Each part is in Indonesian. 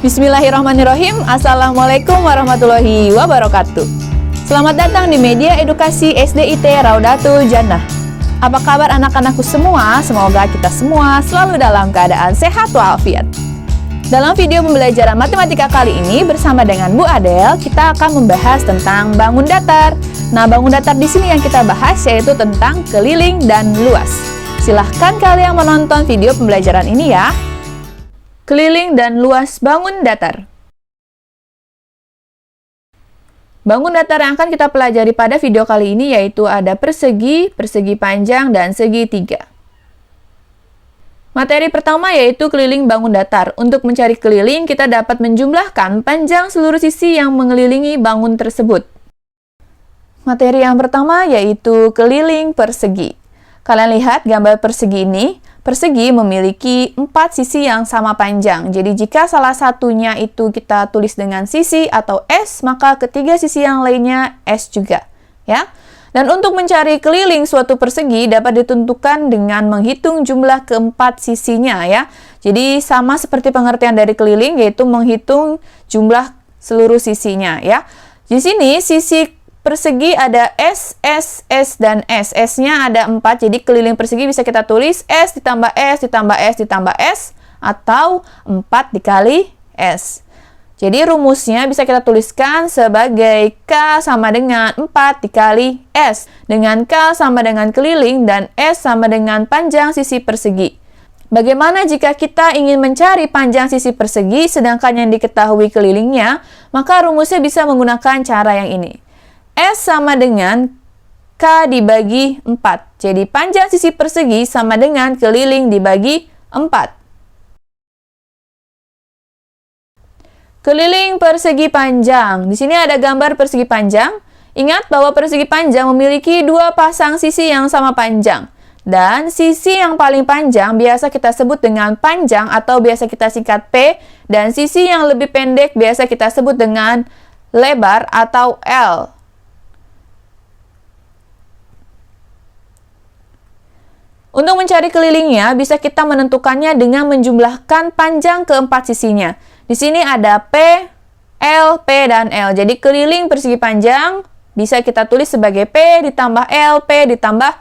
Bismillahirrahmanirrahim. Assalamualaikum warahmatullahi wabarakatuh. Selamat datang di media edukasi SDIT Raudatul Jannah. Apa kabar anak-anakku semua? Semoga kita semua selalu dalam keadaan sehat walafiat. Dalam video pembelajaran matematika kali ini bersama dengan Bu Adel, kita akan membahas tentang bangun datar. Nah, bangun datar di sini yang kita bahas yaitu tentang keliling dan luas. Silahkan kalian menonton video pembelajaran ini ya. Keliling dan luas bangun datar. Bangun datar yang akan kita pelajari pada video kali ini yaitu ada persegi, persegi panjang, dan segitiga. Materi pertama yaitu keliling bangun datar. Untuk mencari keliling, kita dapat menjumlahkan panjang seluruh sisi yang mengelilingi bangun tersebut. Materi yang pertama yaitu keliling persegi. Kalian lihat gambar persegi ini. Persegi memiliki 4 sisi yang sama panjang. Jadi jika salah satunya itu kita tulis dengan sisi atau S, maka ketiga sisi yang lainnya S juga, ya. Dan untuk mencari keliling suatu persegi dapat ditentukan dengan menghitung jumlah keempat sisinya, ya. Jadi sama seperti pengertian dari keliling, yaitu menghitung jumlah seluruh sisinya, ya. Di sini sisi persegi ada S, S, S, dan S. S-nya ada 4, jadi keliling persegi bisa kita tulis S ditambah S ditambah S ditambah S, atau 4 dikali S. Jadi rumusnya bisa kita tuliskan sebagai K sama dengan 4 dikali S, dengan K sama dengan keliling dan S sama dengan panjang sisi persegi. Bagaimana jika kita ingin mencari panjang sisi persegi sedangkan yang diketahui kelilingnya? Maka rumusnya bisa menggunakan cara yang ini. S sama dengan K dibagi 4. Jadi panjang sisi persegi sama dengan keliling dibagi 4. Keliling persegi panjang. Di sini ada gambar persegi panjang. Ingat bahwa persegi panjang memiliki 2 pasang sisi yang sama panjang. Dan sisi yang paling panjang biasa kita sebut dengan panjang atau biasa kita singkat P. Dan sisi yang lebih pendek biasa kita sebut dengan lebar atau L. Untuk mencari kelilingnya, bisa kita menentukannya dengan menjumlahkan panjang keempat sisinya. Di sini ada P, L, P, dan L. Jadi keliling persegi panjang bisa kita tulis sebagai P ditambah L, P ditambah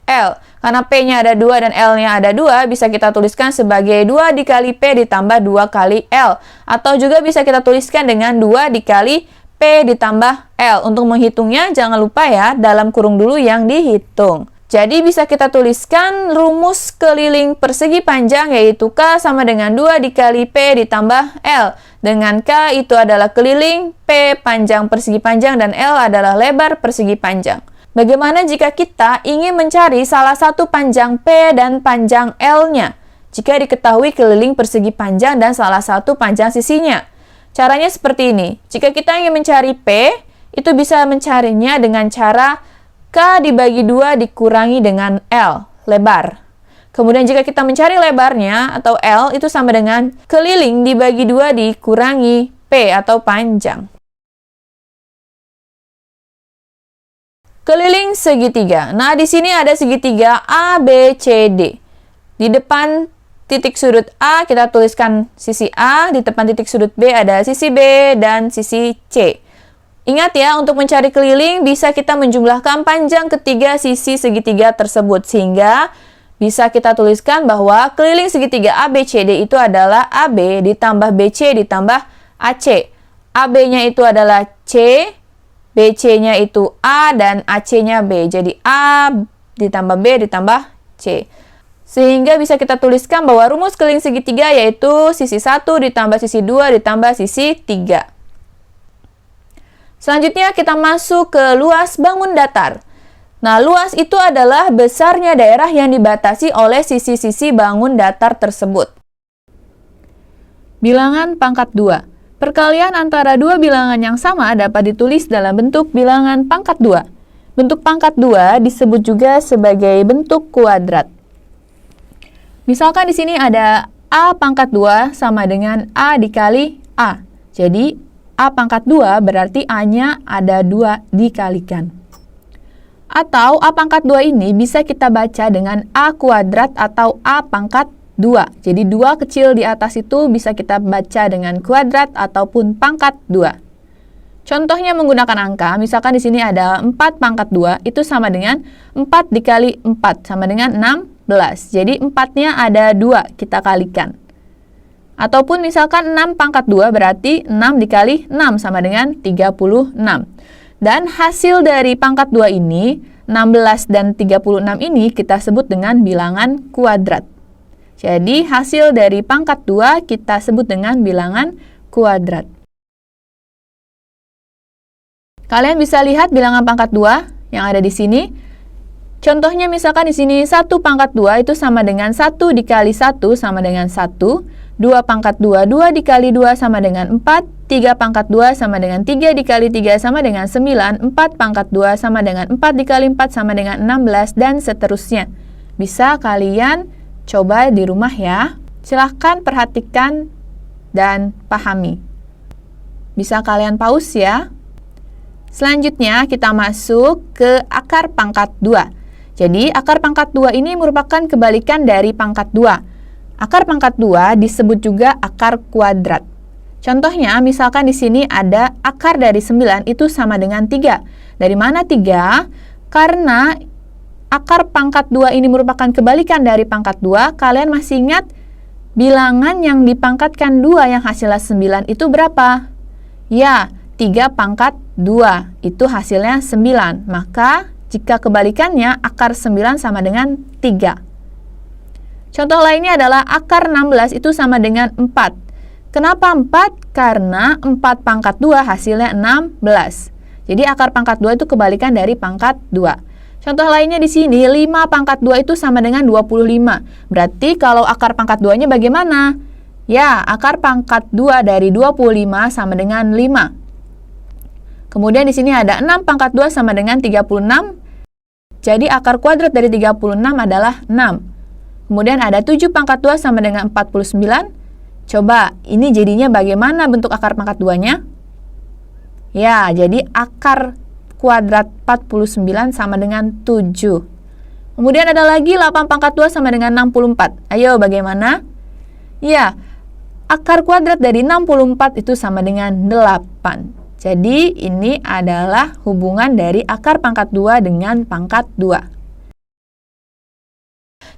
L. Karena P-nya ada 2 dan L-nya ada 2, bisa kita tuliskan sebagai 2 dikali P ditambah 2 kali L. Atau juga bisa kita tuliskan dengan 2 dikali P ditambah L. Untuk menghitungnya, jangan lupa ya, dalam kurung dulu yang dihitung. Jadi bisa kita tuliskan rumus keliling persegi panjang yaitu K sama dengan 2 dikali P ditambah L. Dengan K itu adalah keliling, P panjang persegi panjang, dan L adalah lebar persegi panjang. Bagaimana jika kita ingin mencari salah satu panjang P dan panjang L-nya? Jika diketahui keliling persegi panjang dan salah satu panjang sisinya. Caranya seperti ini. Jika kita ingin mencari P, itu bisa mencarinya dengan cara K dibagi 2 dikurangi dengan L, lebar. Kemudian jika kita mencari lebarnya atau L, itu sama dengan keliling dibagi 2 dikurangi P atau panjang. Keliling segitiga. Nah, di sini ada segitiga A, B, C, D. Di depan titik sudut A, kita tuliskan sisi A. Di depan titik sudut B ada sisi B dan sisi C. Ingat ya, untuk mencari keliling bisa kita menjumlahkan panjang ketiga sisi segitiga tersebut. Sehingga bisa kita tuliskan bahwa keliling segitiga ABCD itu adalah AB ditambah BC ditambah AC. AB-nya itu adalah C, BC-nya itu A, dan AC-nya B. Jadi A ditambah B ditambah C. Sehingga bisa kita tuliskan bahwa rumus keliling segitiga yaitu sisi 1 ditambah sisi 2 ditambah sisi 3. Selanjutnya kita masuk ke luas bangun datar. Nah, luas itu adalah besarnya daerah yang dibatasi oleh sisi-sisi bangun datar tersebut. Bilangan pangkat 2. Perkalian antara dua bilangan yang sama dapat ditulis dalam bentuk bilangan pangkat 2. Bentuk pangkat 2 disebut juga sebagai bentuk kuadrat. Misalkan di sini ada A pangkat 2 sama dengan A dikali A. Jadi A pangkat 2 berarti A-nya ada 2 dikalikan. Atau A pangkat 2 ini bisa kita baca dengan A kuadrat atau A pangkat 2. 2. Jadi 2 kecil di atas itu bisa kita baca dengan kuadrat ataupun pangkat 2. Contohnya menggunakan angka, misalkan di sini ada 4 pangkat 2, itu sama dengan 4 dikali 4, sama dengan 16. Jadi 4-nya ada 2, kita kalikan. Ataupun misalkan 6 pangkat 2, berarti 6 dikali 6, sama dengan 36. Dan hasil dari pangkat 2 ini, 16 dan 36 ini kita sebut dengan bilangan kuadrat. Jadi hasil dari pangkat 2 kita sebut dengan bilangan kuadrat. Kalian bisa lihat bilangan pangkat 2 yang ada di sini. Contohnya misalkan di sini 1 pangkat 2 itu sama dengan 1 dikali 1 sama dengan 1. 2 pangkat 2, 2 dikali 2 sama dengan 4. 3 pangkat 2 sama dengan 3 dikali 3 sama dengan 9. 4 pangkat 2 sama dengan 4 dikali 4 sama dengan 16 dan seterusnya. Bisa kalian coba di rumah ya. Silahkan perhatikan dan pahami. Bisa kalian pause ya. Selanjutnya kita masuk ke akar pangkat 2. Jadi akar pangkat 2 ini merupakan kebalikan dari pangkat 2. Akar pangkat 2 disebut juga akar kuadrat. Contohnya misalkan di sini ada akar dari 9 itu sama dengan 3. Dari mana 3? Karena akar pangkat 2 ini merupakan kebalikan dari pangkat 2, kalian masih ingat bilangan yang dipangkatkan 2 yang hasilnya 9 itu berapa? Ya, 3 pangkat 2, itu hasilnya 9. Maka, jika kebalikannya, akar 9 sama dengan 3. Contoh lainnya adalah akar 16 itu sama dengan 4. Kenapa 4? Karena 4 pangkat 2 hasilnya 16. Jadi, akar pangkat 2 itu kebalikan dari pangkat 2. Contoh lainnya di sini, 5 pangkat 2 itu sama dengan 25. Berarti kalau akar pangkat 2-nya bagaimana? Ya, akar pangkat 2 dari 25 sama dengan 5. Kemudian di sini ada 6 pangkat 2 sama dengan 36. Jadi akar kuadrat dari 36 adalah 6. Kemudian ada 7 pangkat 2 sama dengan 49. Coba, ini jadinya bagaimana bentuk akar pangkat 2-nya? Ya, jadi akar kuadrat 49 sama dengan 7. Kemudian ada lagi 8 pangkat 2 sama dengan 64. Ayo, bagaimana? Ya, akar kuadrat dari 64 itu sama dengan 8. Jadi, ini adalah hubungan dari akar pangkat 2 dengan pangkat 2.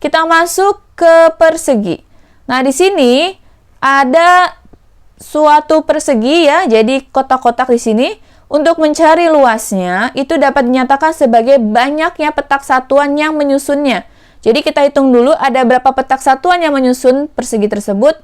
Kita masuk ke persegi. Nah, di sini ada suatu persegi ya, jadi kotak-kotak di sini. Untuk mencari luasnya, itu dapat dinyatakan sebagai banyaknya petak satuan yang menyusunnya. Jadi kita hitung dulu ada berapa petak satuan yang menyusun persegi tersebut.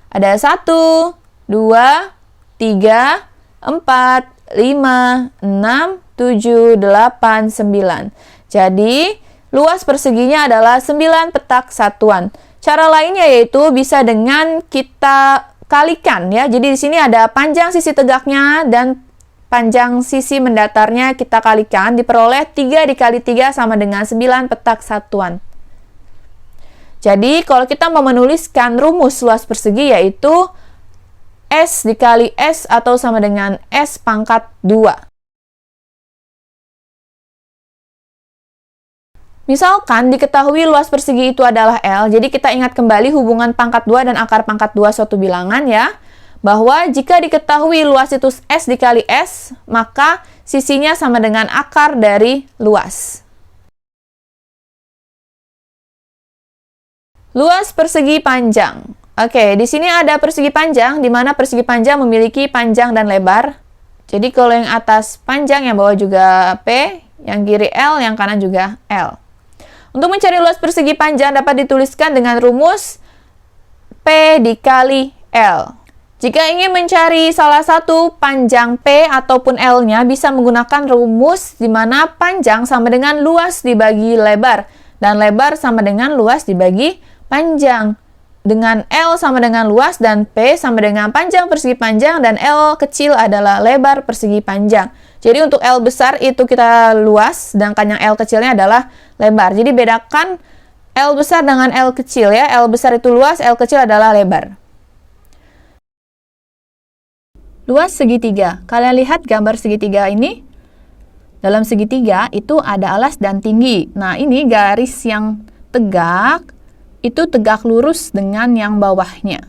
Ada 1, 2, 3, 4, 5, 6, 7, 8, 9. Jadi, luas perseginya adalah 9 petak satuan. Cara lainnya yaitu bisa dengan kita kalikan ya. Jadi di sini ada panjang sisi tegaknya dan panjang sisi mendatarnya kita kalikan, diperoleh 3 dikali 3 sama dengan 9 petak satuan. Jadi, kalau kita mau menuliskan rumus luas persegi yaitu S dikali S atau sama dengan S pangkat 2. Misalkan diketahui luas persegi itu adalah L, jadi kita ingat kembali hubungan pangkat 2 dan akar pangkat 2 suatu bilangan ya. Bahwa jika diketahui luas itu S dikali S, maka sisinya sama dengan akar dari luas. Luas persegi panjang. Oke, di sini ada persegi panjang, di mana persegi panjang memiliki panjang dan lebar. Jadi kalau yang atas panjang, yang bawah juga P, yang kiri L, yang kanan juga L. Untuk mencari luas persegi panjang dapat dituliskan dengan rumus P dikali L. Jika ingin mencari salah satu panjang P ataupun L-nya, bisa menggunakan rumus di mana panjang sama dengan luas dibagi lebar, dan lebar sama dengan luas dibagi panjang. Dengan L sama dengan luas dan P sama dengan panjang persegi panjang, dan L kecil adalah lebar persegi panjang. Jadi untuk L besar itu kita luas, sedangkan yang L kecilnya adalah lebar. Jadi bedakan L besar dengan L kecil ya. L besar itu luas, L kecil adalah lebar. Luas segitiga. Kalian lihat gambar segitiga ini? Dalam segitiga itu ada alas dan tinggi. Nah, ini garis yang tegak itu tegak lurus dengan yang bawahnya.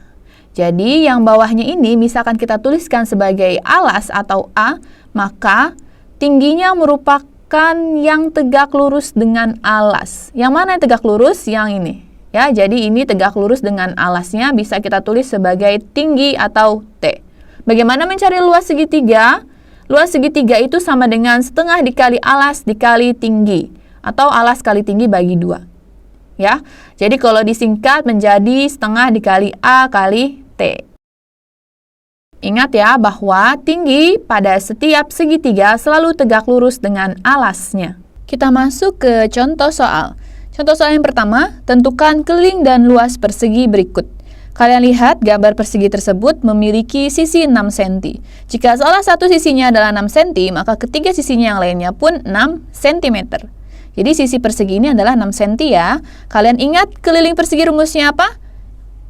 Jadi yang bawahnya ini misalkan kita tuliskan sebagai alas atau A, maka tingginya merupakan yang tegak lurus dengan alas. Yang mana yang tegak lurus? Yang ini. Ya, jadi ini tegak lurus dengan alasnya, bisa kita tulis sebagai tinggi atau T. Bagaimana mencari luas segitiga? Luas segitiga itu sama dengan setengah dikali alas dikali tinggi, atau alas kali tinggi bagi 2. Ya, jadi kalau disingkat menjadi setengah dikali A kali T. Ingat ya bahwa tinggi pada setiap segitiga selalu tegak lurus dengan alasnya. Kita masuk ke contoh soal. Contoh soal yang pertama, tentukan keliling dan luas persegi berikut. Kalian lihat gambar persegi tersebut memiliki sisi 6 cm. Jika salah satu sisinya adalah 6 cm, maka ketiga sisinya yang lainnya pun 6 cm. Jadi sisi persegi ini adalah 6 cm ya. Kalian ingat keliling persegi rumusnya apa?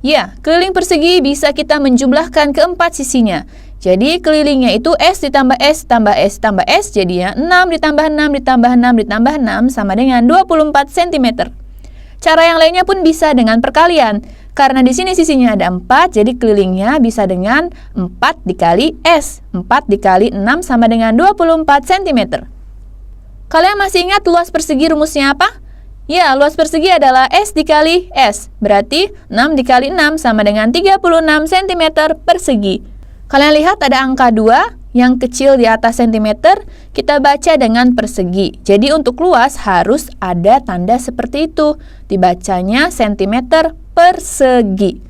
Ya, keliling persegi bisa kita menjumlahkan keempat sisinya. Jadi kelilingnya itu S ditambah S tambah S tambah S, jadinya 6 ditambah 6 ditambah 6 ditambah 6 sama dengan 24 cm. Cara yang lainnya pun bisa dengan perkalian. Karena di sini sisinya ada 4, jadi kelilingnya bisa dengan 4 dikali S. 4 dikali 6 sama dengan 24 cm. Kalian masih ingat luas persegi rumusnya apa? Ya, luas persegi adalah S dikali S. Berarti 6 dikali 6 sama dengan 36 cm persegi. Kalian lihat ada angka 2 yang kecil di atas centimeter, kita baca dengan persegi. Jadi untuk luas harus ada tanda seperti itu, dibacanya centimeter persegi.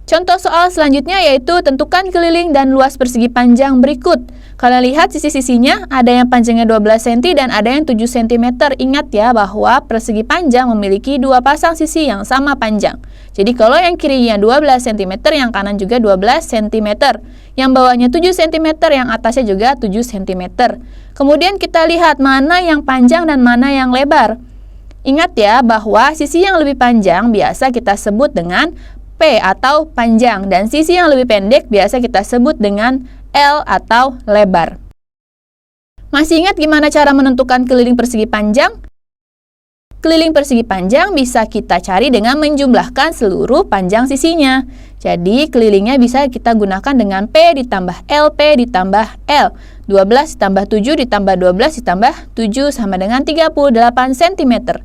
Contoh soal selanjutnya yaitu tentukan keliling dan luas persegi panjang berikut. Kalian lihat sisi-sisinya ada yang panjangnya 12 cm dan ada yang 7 cm. Ingat ya bahwa persegi panjang memiliki dua pasang sisi yang sama panjang. Jadi kalau yang kirinya 12 cm, yang kanan juga 12 cm. Yang bawahnya 7 cm, yang atasnya juga 7 cm. Kemudian kita lihat mana yang panjang dan mana yang lebar. Ingat ya bahwa sisi yang lebih panjang biasa kita sebut dengan P atau panjang, dan sisi yang lebih pendek biasa kita sebut dengan L atau lebar. Masih ingat gimana cara menentukan keliling persegi panjang? Keliling persegi panjang bisa kita cari dengan menjumlahkan seluruh panjang sisinya. Jadi kelilingnya bisa kita gunakan dengan P ditambah L, P ditambah L. 12 ditambah 7 ditambah 12 ditambah 7 sama dengan 38 cm.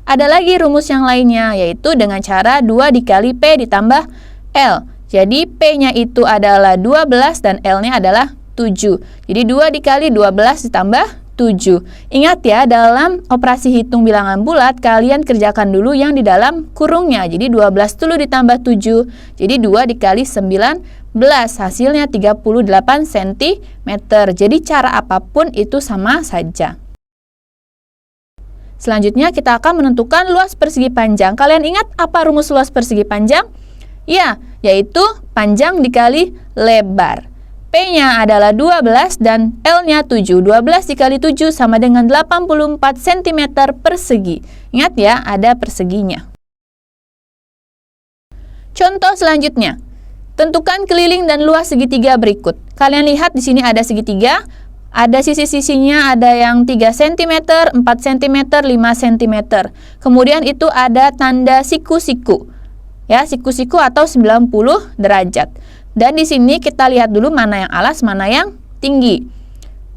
Ada lagi rumus yang lainnya, yaitu dengan cara 2 dikali P ditambah L. Jadi P-nya itu adalah 12 dan L-nya adalah 7. Jadi 2 dikali 12 ditambah 7. Ingat ya, dalam operasi hitung bilangan bulat, kalian kerjakan dulu yang di dalam kurungnya. Jadi 12 dulu ditambah 7. Jadi 2 dikali 19, hasilnya 38 cm. Jadi cara apapun itu sama saja. Selanjutnya kita akan menentukan luas persegi panjang. Kalian ingat apa rumus luas persegi panjang? Ya, yaitu panjang dikali lebar. P-nya adalah 12 dan L-nya 7. 12 dikali 7 sama dengan 84 cm persegi. Ingat ya, ada perseginya. Contoh selanjutnya. Tentukan keliling dan luas segitiga berikut. Kalian lihat di sini ada segitiga. Ada sisi-sisinya, ada yang 3 cm, 4 cm, 5 cm. Kemudian itu ada tanda siku-siku. Ya, siku-siku atau 90 derajat. Dan di sini kita lihat dulu mana yang alas, mana yang tinggi.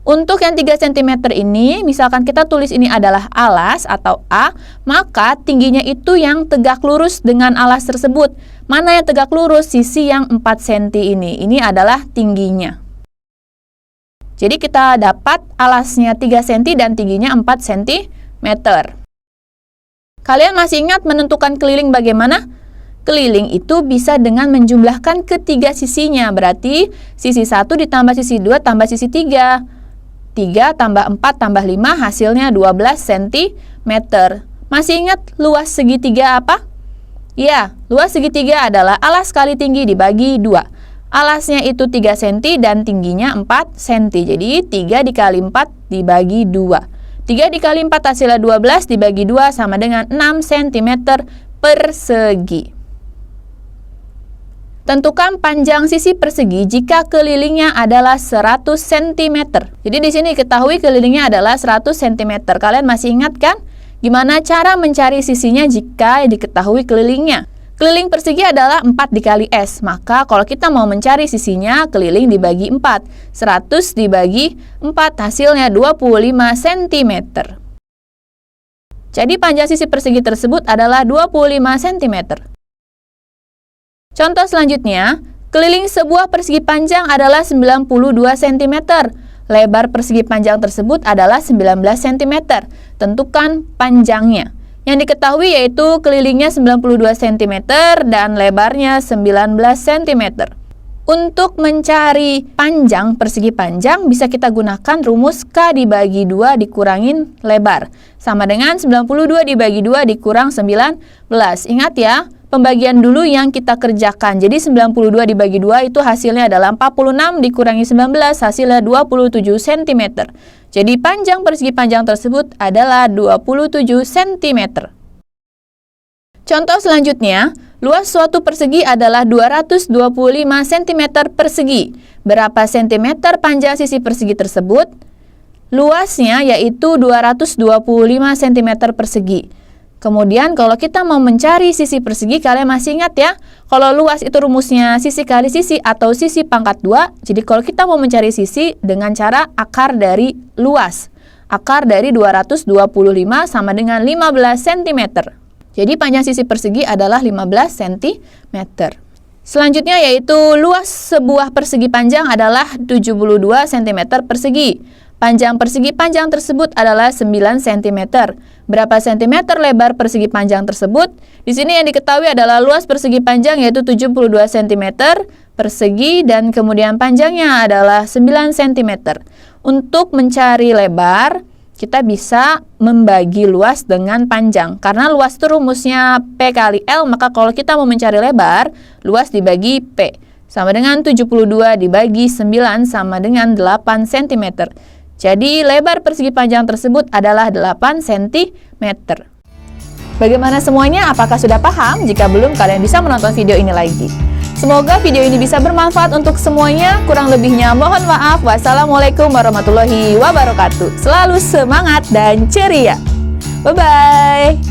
Untuk yang 3 cm ini, misalkan kita tulis ini adalah alas atau A, maka tingginya itu yang tegak lurus dengan alas tersebut. Mana yang tegak lurus? Sisi yang 4 cm ini. Ini adalah tingginya. Jadi kita dapat alasnya 3 cm dan tingginya 4 cm. Kalian masih ingat menentukan keliling bagaimana? Keliling itu bisa dengan menjumlahkan ketiga sisinya. Berarti sisi 1 ditambah sisi 2 tambah sisi 3. 3 tambah 4 tambah 5 hasilnya 12 cm. Masih ingat luas segitiga apa? Ya, luas segitiga adalah alas kali tinggi dibagi 2. Alasnya itu 3 cm dan tingginya 4 cm. Jadi 3 dikali 4 dibagi 2. 3 dikali 4 hasilnya 12 dibagi 2 sama dengan 6 cm persegi. Tentukan panjang sisi persegi jika kelilingnya adalah 100 cm. Jadi di sini ketahui kelilingnya adalah 100 cm. Kalian masih ingat kan? Gimana cara mencari sisinya jika diketahui kelilingnya? Keliling persegi adalah 4 dikali S, maka kalau kita mau mencari sisinya, keliling dibagi 4. 100 dibagi 4 hasilnya 25 cm. Jadi panjang sisi persegi tersebut adalah 25 cm. Contoh selanjutnya, keliling sebuah persegi panjang adalah 92 cm. Lebar persegi panjang tersebut adalah 19 cm. Tentukan panjangnya. Yang diketahui yaitu kelilingnya 92 cm dan lebarnya 19 cm. Untuk mencari panjang persegi panjang bisa kita gunakan rumus K dibagi 2 dikurangin lebar. Sama dengan 92 dibagi 2 dikurang 19. Ingat ya, pembagian dulu yang kita kerjakan. Jadi 92 dibagi 2 itu hasilnya adalah 46 dikurangi 19 hasilnya 27 cm. Jadi panjang persegi panjang tersebut adalah 27 cm. Contoh selanjutnya, luas suatu persegi adalah 225 cm persegi. Berapa cm panjang sisi persegi tersebut? Luasnya yaitu 225 cm persegi. Kemudian kalau kita mau mencari sisi persegi, kalian masih ingat ya, kalau luas itu rumusnya sisi kali sisi atau sisi pangkat 2. Jadi kalau kita mau mencari sisi dengan cara akar dari luas. Akar dari 225 sama dengan 15 cm. Jadi panjang sisi persegi adalah 15 cm. Selanjutnya yaitu luas sebuah persegi panjang adalah 72 cm persegi. Panjang persegi panjang tersebut adalah 9 cm. Berapa cm lebar persegi panjang tersebut? Di sini yang diketahui adalah luas persegi panjang yaitu 72 cm persegi dan kemudian panjangnya adalah 9 cm. Untuk mencari lebar, kita bisa membagi luas dengan panjang. Karena luas itu rumusnya P kali L, maka kalau kita mau mencari lebar, luas dibagi P. Sama dengan 72 dibagi 9 sama dengan 8 cm. Jadi lebar persegi panjang tersebut adalah 8 cm. Bagaimana semuanya? Apakah sudah paham? Jika belum, kalian bisa menonton video ini lagi. Semoga video ini bisa bermanfaat untuk semuanya. Kurang lebihnya mohon maaf. Wassalamualaikum warahmatullahi wabarakatuh. Selalu semangat dan ceria. Bye-bye.